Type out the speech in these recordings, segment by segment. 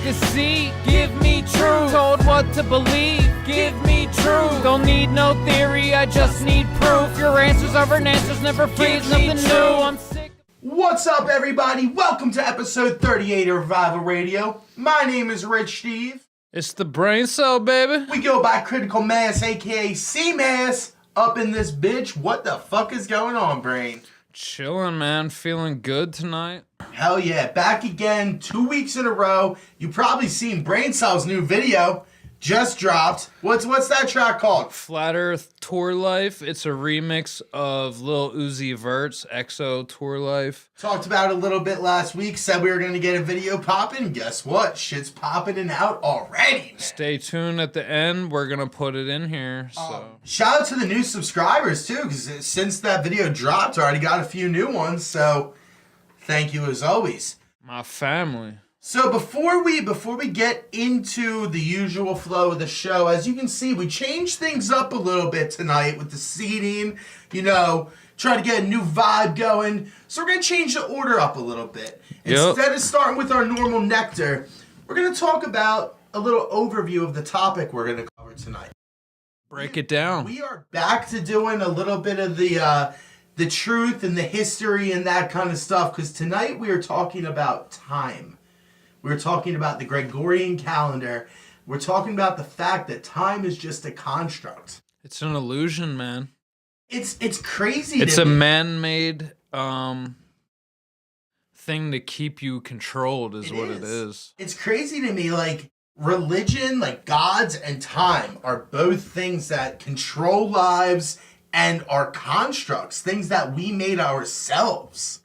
deceit. Give me truth. Told what to believe. Give me truth. Don't need no theory, I just need proof. Your answers are an answers, never freeze, nothing new. I'm sick. What's up, everybody? Welcome to episode 38 of Revival Radio. My name is Rich Steve. It's the brain cell, baby. We go by Critical Mass, aka CMASS, up in this bitch. What the fuck is going on, Brain? Chilling, man. Feeling good tonight. Hell yeah. Back again, 2 weeks in a row. You probably seen Brain Cell's new video. Just dropped. What's that track called? Flat Earth Tour Life. It's a remix of Lil Uzi Vert's EXO Tour Life. Talked about it a little bit last week. Said we were going to get a video popping. Guess what? Shit's popping and out already, man. Stay tuned at the end. We're going to put it in here. So shout out to the new subscribers, too, because since that video dropped, I already got a few new ones. So thank you as always. My family. So before we get into the usual flow of the show, as you can see, we changed things up a little bit tonight with the seating, try to get a new vibe going. So we're going to change the order up a little bit. Instead of starting with our normal nectar, we're going to talk about a little overview of the topic we're going to cover tonight. Break it down. We are back to doing a little bit of the truth and the history and that kind of stuff, because tonight we are talking about time. We're talking about the Gregorian calendar. We're talking about the fact that time is just a construct. It's an illusion, man. It's crazy. It's a man-made thing to keep you controlled is what it is. It's crazy to me. Like, religion, like gods and time are both things that control lives and are constructs, things that we made ourselves.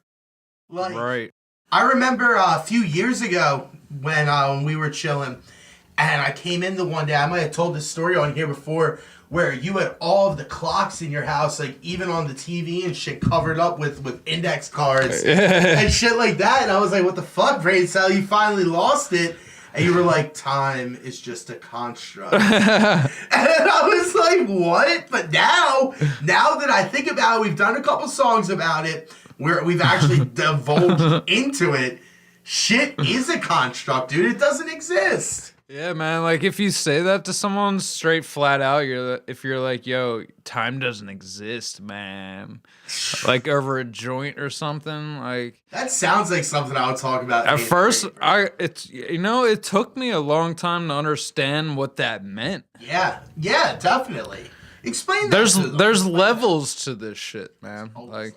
Like, right. I remember a few years ago when we were chilling, and I came in the one day, I might have told this story on here before, where you had all of the clocks in your house, like even on the TV and shit, covered up with index cards and shit like that. And I was like, what the fuck, Brain Cell? You finally lost it. And you were like, time is just a construct. And I was like, what? But now that I think about it, we've done a couple songs about it, where we've actually divulged into it. Shit is a construct, dude. It doesn't exist. Yeah, man. Like, if you say that to someone straight flat out, if you're like, yo, time doesn't exist, man. Like, over a joint or something, like... That sounds like something I would talk about. At first, it took me a long time to understand what that meant. Yeah, definitely. Explain that. There's levels to this shit, man. Like...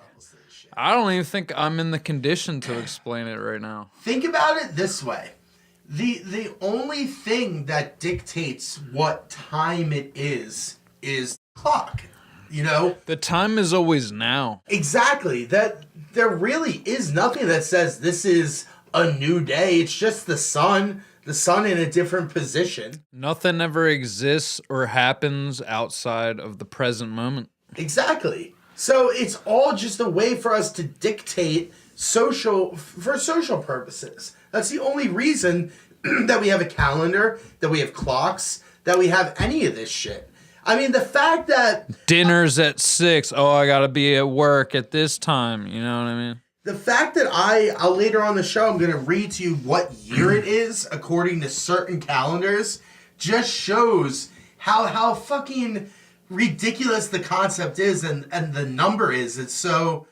I don't even think I'm in the condition to explain it right now. Think about it this way. The only thing that dictates what time it is clock, The time is always now. Exactly. That there really is nothing that says this is a new day. It's just the sun in a different position. Nothing ever exists or happens outside of the present moment. Exactly. So it's all just a way for us to dictate for social purposes. That's the only reason that we have a calendar, that we have clocks, that we have any of this shit. I mean, the fact that... Dinner's at 6. Oh, I gotta be at work at this time. You know what I mean? The fact that I'll later on the show, I'm going to read to you what year it is according to certain calendars, just shows how fucking... ridiculous the concept is and the number is. It's so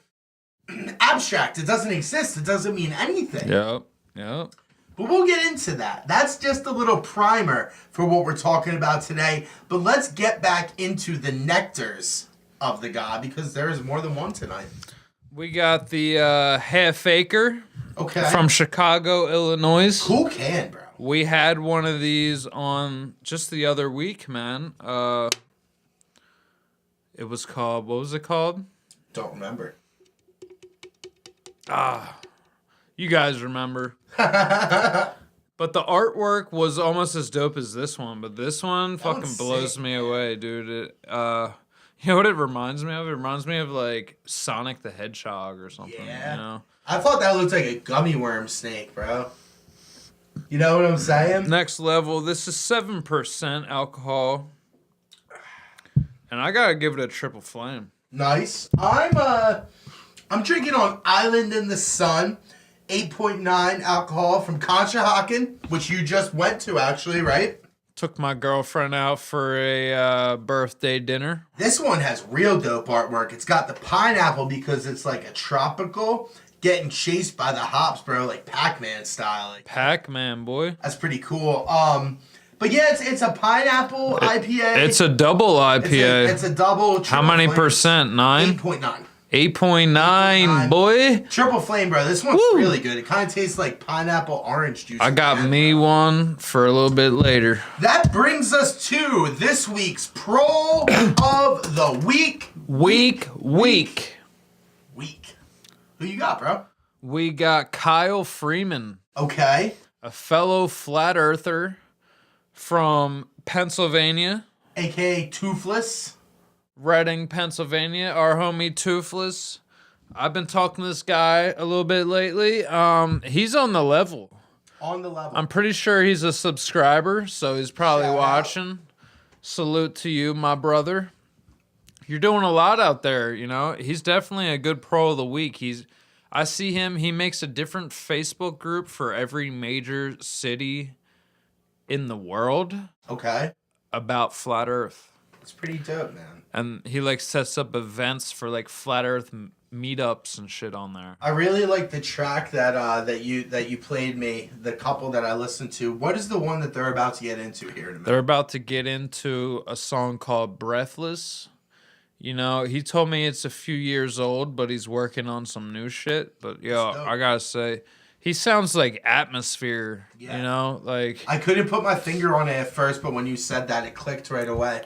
abstract. It doesn't exist. It doesn't mean anything. Yep. But we'll get into that. That's just a little primer for what we're talking about today. But let's get back into the nectars of the god, because there is more than one tonight. We got the Half Acre from Chicago, Illinois. Cool can, bro. We had one of these on just the other week, man. It was called, what was it called? Don't remember. You guys remember. But the artwork was almost as dope as this one. But this one fucking blows me away, dude. You know what it reminds me of? It reminds me of, like, Sonic the Hedgehog or something, Yeah. I thought that looked like a gummy worm snake, bro. You know what I'm saying? Next level. This is 7% alcohol. And I gotta give it a triple flame. Nice. I'm drinking on Island in the Sun. 8.9 alcohol from Conshohocken, which you just went to, actually, right? Took my girlfriend out for a birthday dinner. This one has real dope artwork. It's got the pineapple because it's like a tropical getting chased by the hops, bro, like Pac-Man style. Like, Pac-Man, boy. that's pretty cool. But yeah, it's a pineapple IPA. It's a double IPA. It's a double. How many percent? 9? 8.9. 8.9, boy. Triple flame, bro. This one's really good. It kind of tastes like pineapple orange juice. I got me one for a little bit later. That brings us to this week's Pro of the Week. Week. Who you got, bro? We got Kyle Freeman, Okay. a fellow flat earther from Pennsylvania. AKA Toothless. Reading, Pennsylvania, our homie Toofless. I've been talking to this guy a little bit lately. He's on the level. On the level. I'm pretty sure he's a subscriber, so he's probably Shout watching. out. Salute to you, my brother. You're doing a lot out there, you know. He's definitely a good pro of the week. I see him, he makes a different Facebook group for every major city in the world Okay. about flat earth. It's pretty dope, man. And he like sets up events for like flat earth meetups and shit on there. I really like the track that you played me, the couple that I listened to. What is the one that they're about to get into here in a minute? They're about to get into a song called Breathless. You know, he told me it's a few years old, but he's working on some new shit. But yo, I gotta say, he sounds like Atmosphere, you know? Like, I couldn't put my finger on it at first, but when you said that, it clicked right away.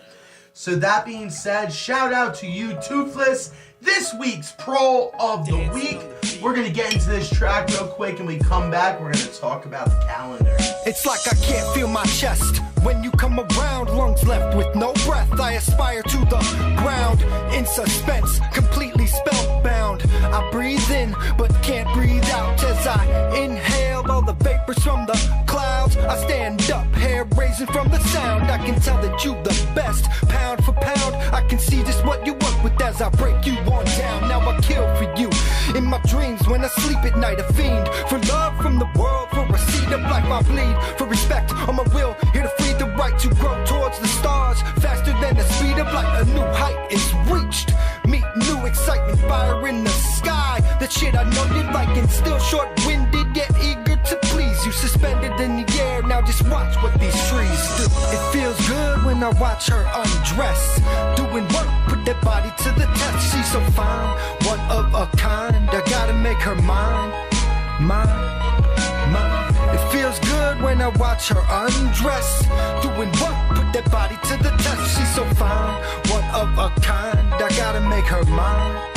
So that being said, shout out to you, Toothless. This week's Pro of the Week. We're going to get into this track real quick, and we come back, we're going to talk about the calendar. It's like I can't feel my chest when you come around, lungs left with no breath. I aspire to the ground in suspense, completely spellbound. I breathe in, but can't breathe out as I inhale all the vapors from the clouds. I stand up, hair raising from the sound. I can tell that you the best, pound for pound. I can see just what you work with as I break you on down. Now I kill for you in my dreams when I sleep at night. A fiend for love from the world, for a seed of life I bleed, for respect on my will, here to free the right to grow towards the stars faster than the speed of light. A new height is reached, meet new excitement, fire in the sky. That shit I know you like, and still short-winded yet eager to please you. Suspended in the air, now just watch what these trees do. It feels good when I watch her undress, doing work, put that body to the test. She's so fine, one of a kind. I gotta make her mine. It feels good when I watch her undress, doing work, put that body to the test. She's so fine, one of a kind. I gotta make her mine.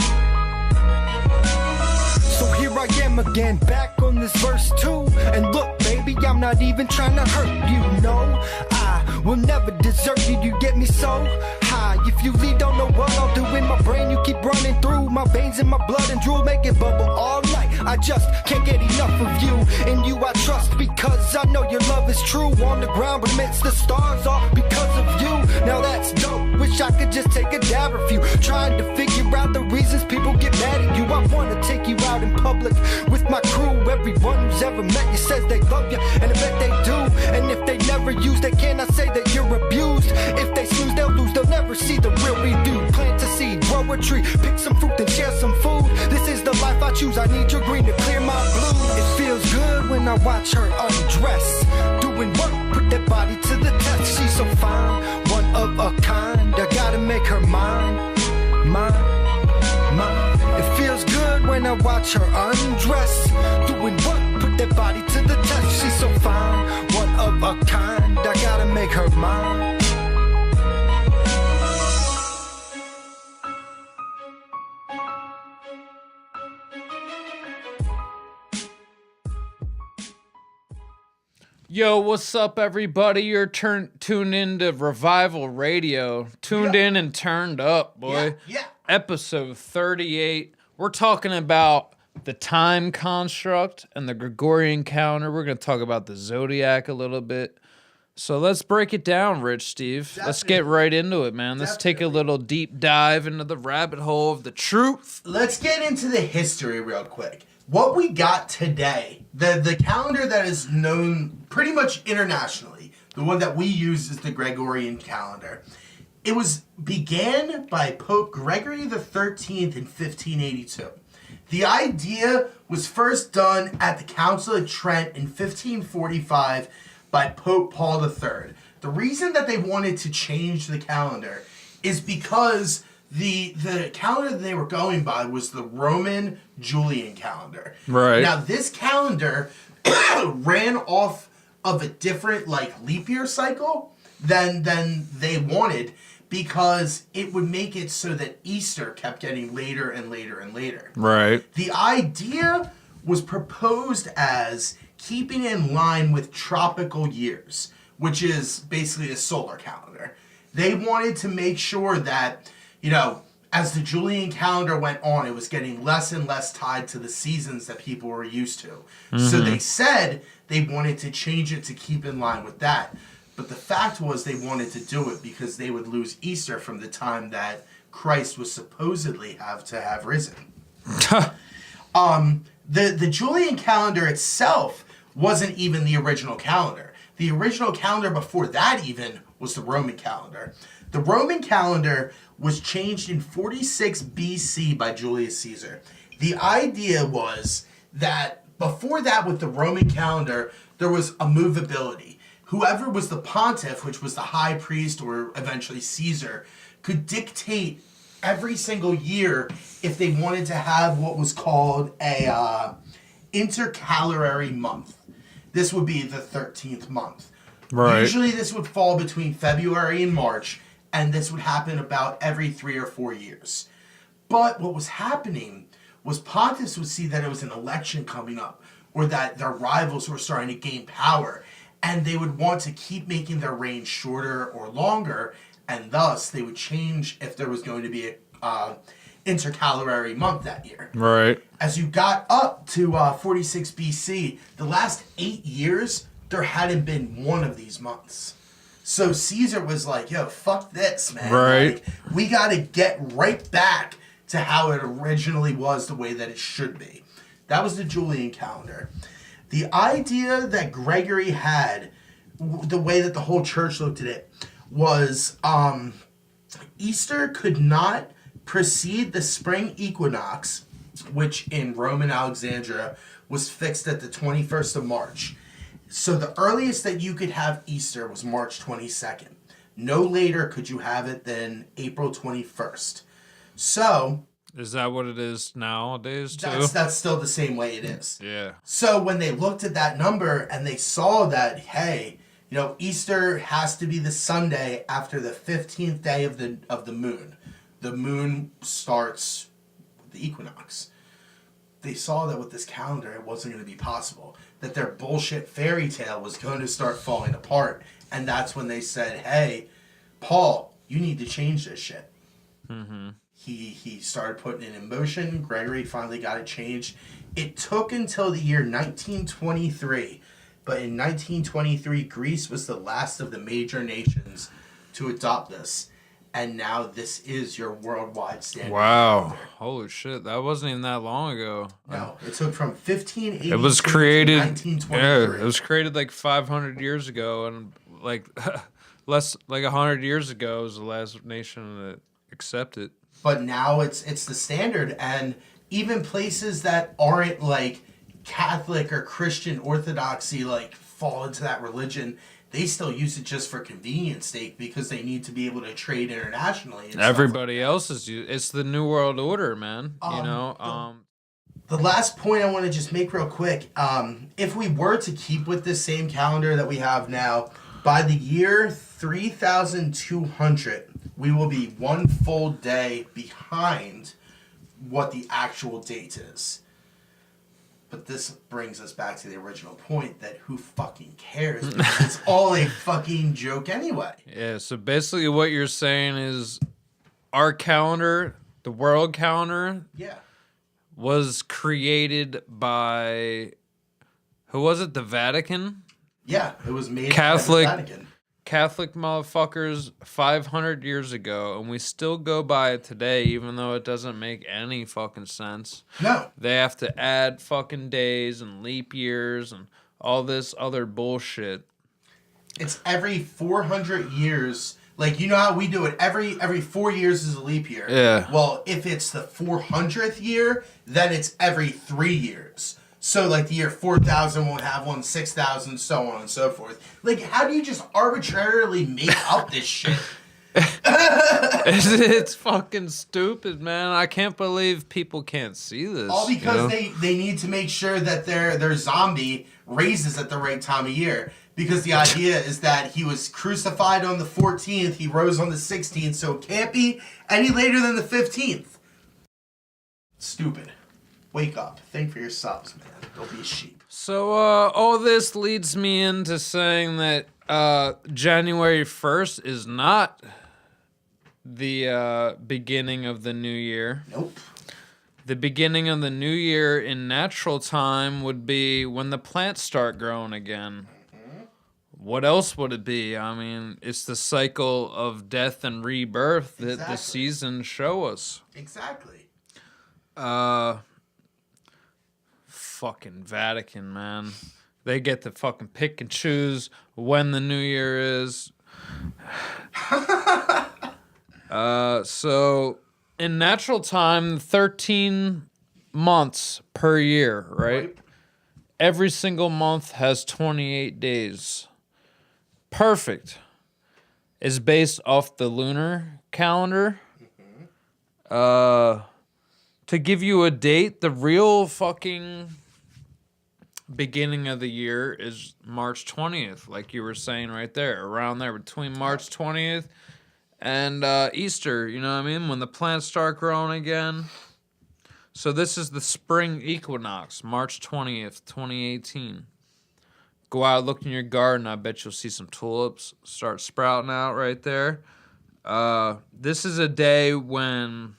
So here I am again, back on this verse 2. And look, baby, I'm not even trying to hurt you, no. I will never desert you, you get me so high. If you leave, don't know what I'll do in my brain. You keep running through my veins and my blood and drool, make it bubble all night. I just can't get enough of you. In you I trust because I know your love is true. On the ground but amidst the stars, all because of you. Now that's dope, wish I could just take a dab or few. Trying to figure out the reasons people get mad at you. I wanna take you out in public with my crew. Everyone who's ever met you says they love you, and I bet they do. And if they never use, they cannot say that you're abused. If they snooze, they'll lose, they'll never see the real we do. Plant a seed, grow a tree, pick some fruit and share some food. This is the life I choose, I need your green to clear my blue. It feels good when I watch her undress, doing work, put that body to the test. She's so fine, one of a kind. I gotta make her mine. It feels good when I watch her undress, doing work, put that body to the test. She's so fine, one of a kind. I gotta make her mine. Yo, what's up, everybody? You're tuned into Revival Radio. Tuned in and turned up, boy. Yeah. Episode 38. We're talking about the time construct and the Gregorian calendar. We're going to talk about the Zodiac a little bit. So let's break it down, Rich Steve. Definitely. Let's get right into it, man. Let's take a little deep dive into the rabbit hole of the truth. Let's get into the history real quick. What we got today, the calendar that is known pretty much internationally, the one that we use is the Gregorian calendar. It began by Pope Gregory the 13th in 1582. The idea was first done at the Council of Trent in 1545 by Pope Paul III. The reason that they wanted to change the calendar is because the calendar that they were going by was the Roman Julian calendar. Right. Now, this calendar ran off of a different leap year cycle than they wanted, because it would make it so that Easter kept getting later and later and later. Right. The idea was proposed as keeping in line with tropical years, which is basically a solar calendar. They wanted to make sure that, as the Julian calendar went on, it was getting less and less tied to the seasons that people were used to. Mm-hmm. So they said they wanted to change it to keep in line with that. But the fact was they wanted to do it because they would lose Easter from the time that Christ was supposedly have risen. The Julian calendar itself wasn't even the original calendar. The original calendar before that even was the Roman calendar. The Roman calendar was changed in 46 BC by Julius Caesar. The idea was that before that, with the Roman calendar, there was a movability. Whoever was the pontiff, which was the high priest or eventually Caesar, could dictate every single year if they wanted to have what was called a intercalary month. This would be the 13th month. Right. Usually this would fall between February and March, and this would happen about every 3 or 4 years. But what was happening was pontiffs would see that it was an election coming up, or that their rivals were starting to gain power, and they would want to keep making their reign shorter or longer, and thus they would change if there was going to be a intercalary month that year. Right. As you got up to 46 BC, the last 8 years, there hadn't been one of these months. So Caesar was like, yo, fuck this, man. Right. We got to get right back to how it originally was, the way that it should be. That was the Julian calendar. The idea that Gregory had, the way that the whole church looked at it, was Easter could not precede the spring equinox, which in Roman Alexandria was fixed at the 21st of March. So the earliest that you could have Easter was March 22nd. No later could you have it than April 21st. So... Is that what it is nowadays, too? That's still the same way it is. Yeah. So when they looked at that number and they saw that, hey, Easter has to be the Sunday after the 15th day of the moon. The moon starts with the equinox. They saw that with this calendar, it wasn't going to be possible. That their bullshit fairy tale was going to start falling apart. And that's when they said, hey, Paul, you need to change this shit. Mm-hmm. He started putting it in motion. Gregory finally got it changed. It took until the year 1923. But in 1923, Greece was the last of the major nations to adopt this. And now this is your worldwide standard. Wow. calendar. Holy shit. That wasn't even that long ago. No, it took from 1580 it was created, to 1923. Yeah, it was created like 500 years ago. And like 100 years ago was the last nation that accepted it. But now it's the standard, and even places that aren't like Catholic or Christian orthodoxy fall into that religion, they still use it just for convenience sake because they need to be able to trade internationally. And everybody else is it's the New World Order, man. The last point I want to just make real quick, if we were to keep with this same calendar that we have now, by the year 3200, we will be one full day behind what the actual date is. But this brings us back to the original point that who fucking cares? Because it's all a fucking joke anyway. Yeah, so basically what you're saying is our calendar, the world calendar, was created by, who was it, the Vatican? Yeah, it was made Catholic, by the Vatican. Catholic motherfuckers 500 years ago, and we still go by it today, even though it doesn't make any fucking sense. No. They have to add fucking days and leap years and all this other bullshit. It's every 400 years. Like, you know how we do it? Every 4 years is a leap year. Yeah. Well, if it's the 400th year, then it's every 3 years. So, like, the year 4000 won't have one, 6000, so on and so forth. Like, how do you just arbitrarily make up this shit? It's fucking stupid, man. I can't believe people can't see this. All because they need to make sure that their zombie raises at the right time of year. Because the idea is that he was crucified on the 14th, he rose on the 16th, so it can't be any later than the 15th. Stupid. Wake up. Think for yourselves, man. Don't be a sheep. So, all this leads me into saying that January 1st is not the beginning of the new year. Nope. The beginning of the new year in natural time would be when the plants start growing again. What else would it be? I mean, it's the cycle of death and rebirth that the seasons show us. Exactly. Fucking Vatican, man. They get to fucking pick and choose when the new year is. So in natural time, 13 months per year, right? Every single month has 28 days. Perfect. Is based off the lunar calendar. To give you a date, the real fucking beginning of the year is March 20th, like you were saying right there, around there between March 20th and Easter, you know what I mean? When the plants start growing again. So this is the spring equinox, March 20th, 2018. Go out, look in your garden. I bet you'll see some tulips start sprouting out right there. This is a day when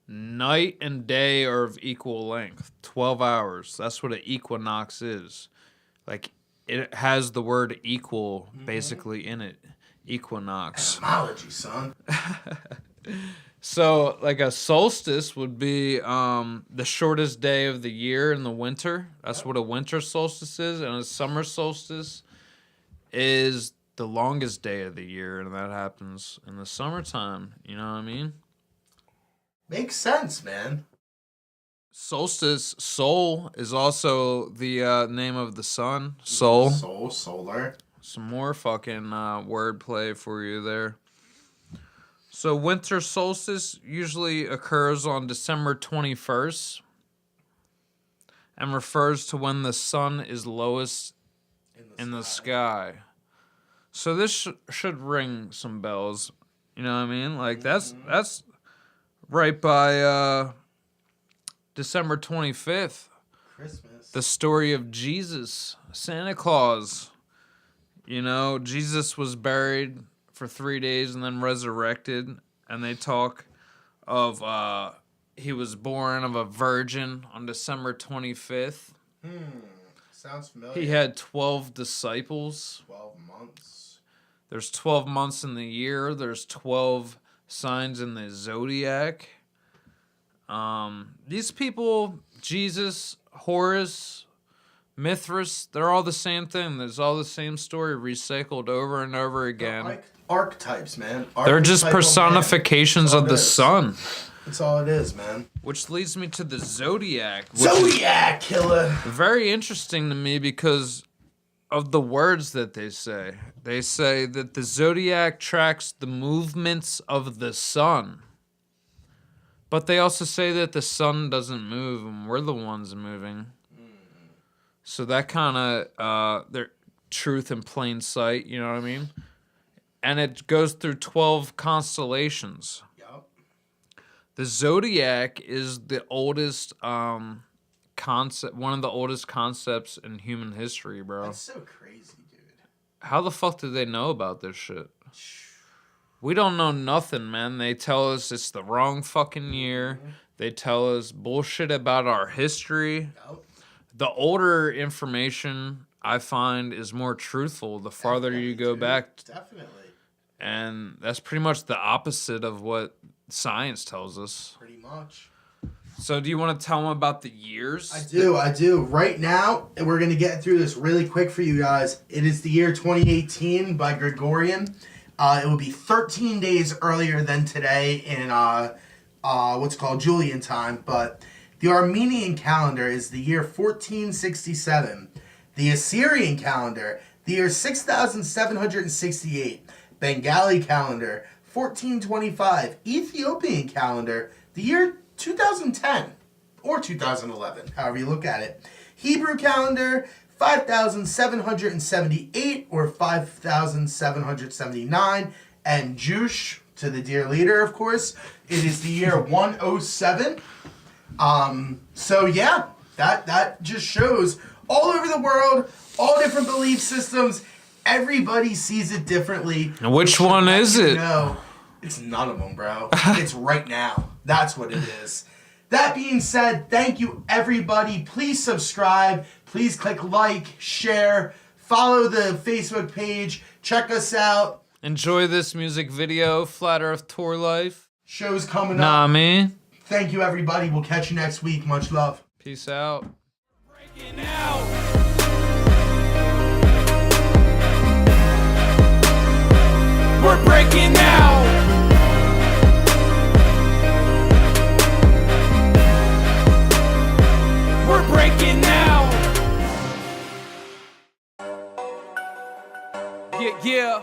night and day are of equal length, 12 hours. That's what an equinox is. Like, it has the word equal basically in it. Equinox. Etymology, son. So, like, a solstice would be the shortest day of the year in the winter. That's what a winter solstice is. And a summer solstice is the longest day of the year. And that happens in the summertime. You know what I mean? Makes sense, man. Solstice, Sol, is also the name of the sun. Sol. Solar. Some more fucking wordplay for you there. So winter solstice usually occurs on December 21st and refers to when the sun is lowest in the sky. So this should ring some bells. You know what I mean? Like, that's right by December 25th. Christmas. The story of Jesus, Santa Claus. You know, Jesus was buried for 3 days and then resurrected. And they talk of he was born of a virgin on December 25th. Sounds familiar. He had 12 disciples. 12 months. There's 12 months in the year. There's 12 signs in the Zodiac. These people, Jesus, Horus, Mithras, they're all the same thing. There's all the same story recycled over and over again. Archetypes, man. They're just personifications of the sun. That's all it is, man. Which leads me to the Zodiac. Zodiac killer. Very interesting to me because of the words that they say. They say that the Zodiac tracks the movements of the sun. But they also say that the sun doesn't move and we're the ones moving. So that kind of, their truth in plain sight, you know what I mean? And it goes through 12 constellations. Yep. The Zodiac is the oldest concept, one of the oldest concepts in human history, bro. That's so crazy, dude. How the fuck did they know about this shit? We don't know nothing, man. They tell us it's the wrong fucking year. They tell us bullshit about our history. Yep. The older information I find is more truthful the farther you go back. Definitely. And that's pretty much the opposite of what science tells us. Pretty much. So do you want to tell them about the years? I do. Right now, and we're going to get through this really quick for you guys. It is the year 2018 by Gregorian. It will be 13 days earlier than today in what's called Julian time. But the Armenian calendar is the year 1467. The Assyrian calendar, the year 6768. Bengali calendar, 1425. Ethiopian calendar, the year 2010 or 2011, however you look at it. Hebrew calendar, 5778 or 5779. And Jewish, to the dear leader, of course, it is the year 107. So yeah, that just shows all over the world, all different belief systems. Everybody sees it differently. And which one is it? No, it's none of them, bro. It's right now. That's what it is. That being said, thank you, everybody. Please subscribe. Please click like, share, follow the Facebook page. Check us out. Enjoy this music video, Flat Earth Tour Life. Shows coming up. Nah, me. Thank you, everybody. We'll catch you next week. Much love. Peace out. Breaking out. We're breaking out. We're breaking out. Yeah.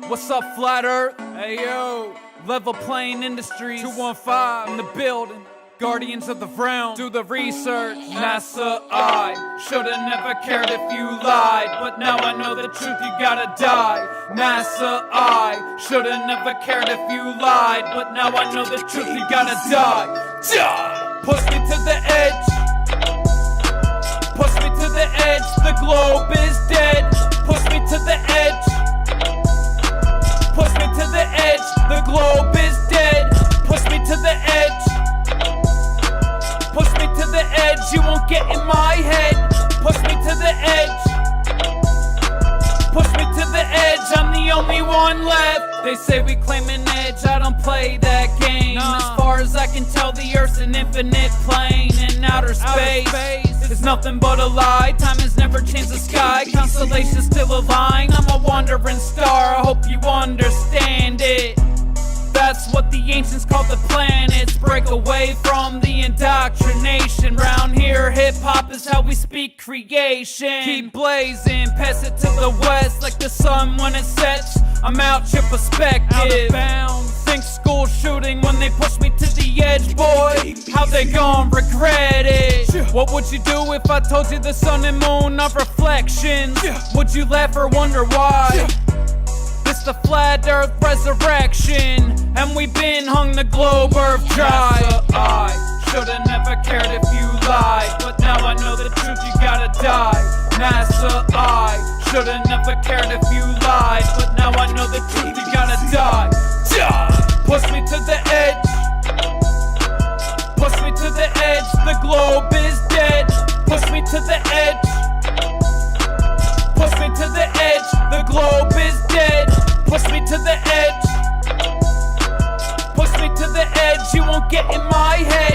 What's up, Flat Earth? Hey, yo. Level Playing Industries. 215 in the building. Guardians of the realm, do the research. NASA, I shoulda never cared if you lied, but now I know the truth, you gotta die. NASA, I shoulda never cared if you lied, but now I know the truth, you gotta die. Die! Push me to the edge. Push me to the edge. The globe is dead. Push me to the edge. Push me to the edge. The globe is dead. Push me to the edge. Push me to the edge, you won't get in my head. Push me to the edge. Push me to the edge, I'm the only one left. They say we claim an edge, I don't play that game. As far as I can tell, the Earth's an infinite plane. In outer space is nothing but a lie. Time has never changed the sky, constellations still align. I'm a wandering star, I hope you understand it. That's what the ancients called the planets. Break away from the indoctrination. Round here, hip-hop is how we speak creation. Keep blazing, pass it to the west like the sun when it sets. I'm out your perspective. Out of bounds. Think school shooting when they push me to the edge, boy. How they gon' regret it? What would you do if I told you the sun and moon are reflections? Would you laugh or wonder why? It's the flat earth resurrection, and we've been hung the globe earth dry. NASA, I shoulda never cared if you lied, but now I know the truth, you gotta die. NASA, I shoulda never cared if you lied, but now I know the truth, you gotta die. Die! Push me to the edge. Push me to the edge, the globe is dead. Push me to the edge. Push me to the edge, the globe is dead. Push me to the edge. Push me to the edge, you won't get in my head.